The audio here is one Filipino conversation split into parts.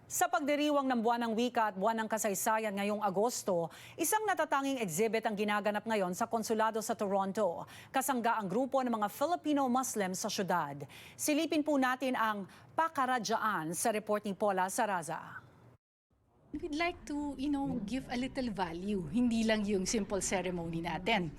Sa pagdiriwang ng Buwan ng Wika at Buwan ng Kasaysayan ngayong Agosto, isang natatanging exhibit ang ginaganap ngayon sa konsulado sa Toronto. Kasangga ang grupo ng mga Filipino Muslim sa syudad. Silipin po natin ang pakaradyaan sa report ni Paula Saraza. We'd like to, give a little value, hindi lang yung simple ceremony natin.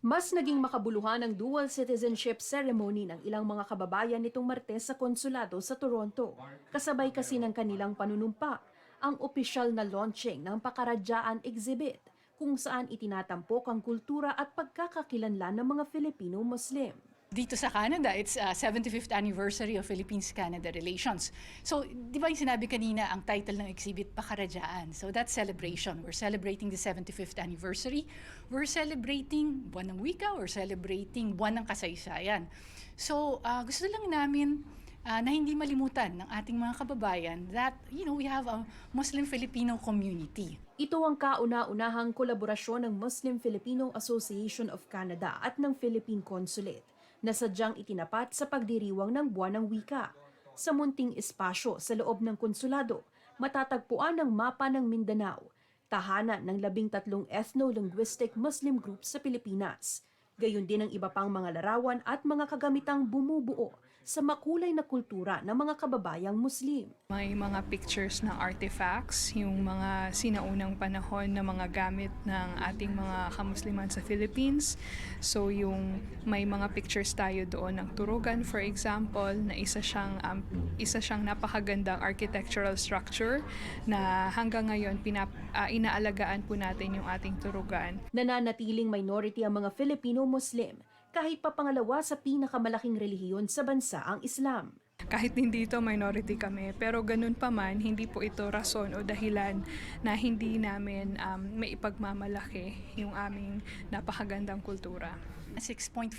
Mas naging makabuluhan ang dual citizenship ceremony ng ilang mga kababayan nitong Martes sa konsulado sa Toronto. Kasabay kasi ng kanilang panunumpa ang opisyal na launching ng pakaradyaan exhibit kung saan itinatampok ang kultura at pagkakakilanlan ng mga Filipino Muslim. Dito sa Canada, it's 75th anniversary of Philippines-Canada relations. So, di ba yung sinabi kanina, ang title ng exhibit, Pakaradyaan. So, that's celebration. We're celebrating the 75th anniversary. We're celebrating Buwan ng Wika. We're celebrating Buwan ng Kasaysayan. So, gusto lang namin na hindi malimutan ng ating mga kababayan that, we have a Muslim-Filipino community. Ito ang kauna-unahang kolaborasyon ng Muslim-Filipino Association of Canada at ng Philippine Consulate na sadyang itinapat sa pagdiriwang ng Buwan ng Wika. Sa munting espasyo sa loob ng konsulado, matatagpuan ang mapa ng Mindanao, tahanan ng 13 ethno-linguistic Muslim groups sa Pilipinas. Gayon din ang iba pang mga larawan at mga kagamitang bumubuo sa makulay na kultura ng mga kababayang Muslim. May mga pictures na artifacts, yung mga sinaunang panahon na mga gamit ng ating mga kamusliman sa Philippines. So yung may mga pictures tayo doon ng turugan, for example, na isa siyang napakagandang architectural structure na hanggang ngayon inaalagaan po natin yung ating turugan. Nananatiling minority ang mga Filipino Muslim kahit pa pangalawa sa pinakamalaking relihiyon sa bansa ang Islam. Kahit hindi ito minority kami, pero ganun pa man, hindi po ito rason o dahilan na hindi namin may ipagmamalaki yung aming napakagandang kultura. 6.4%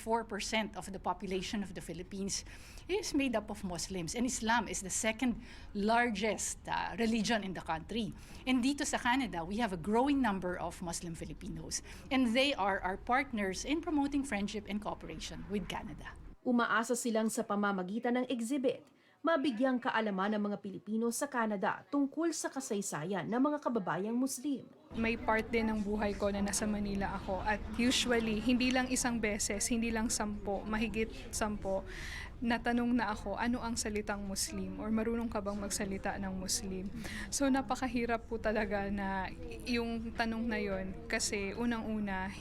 of the population of the Philippines is made up of Muslims, and Islam is the second largest religion in the country. And dito sa Canada, we have a growing number of Muslim Filipinos, and they are our partners in promoting friendship and cooperation with Canada. Umaasa silang sa pamamagitan ng exhibit, mabigyang kaalaman ng mga Pilipino sa Canada tungkol sa kasaysayan ng mga kababayang Muslim. May part din ng buhay ko na nasa Manila ako at usually, hindi lang isang beses, hindi lang 10, mahigit 10, natanong na ako, ano ang salitang Muslim or marunong ka bang magsalita ng Muslim? So napakahirap po talaga na yung tanong na yon kasi unang-una,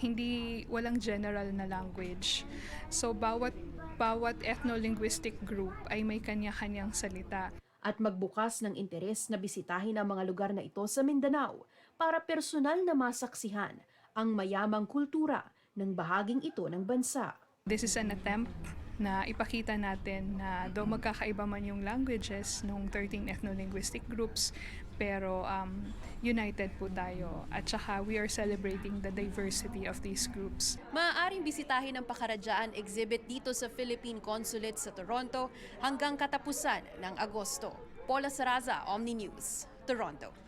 walang general na language. So bawat ethno-linguistic group ay may kanya-kanyang salita. At magbukas ng interes na bisitahin ang mga lugar na ito sa Mindanao para personal na masaksihan ang mayamang kultura ng bahaging ito ng bansa. This is an attempt na ipakita natin na though magkakaiba man yung languages ng 13 ethno-linguistic groups, pero united po tayo at saka we are celebrating the diversity of these groups. Maaaring bisitahin ang pakaradyaan exhibit dito sa Philippine Consulate sa Toronto hanggang katapusan ng Agosto. Paula Saraza, Omni News, Toronto.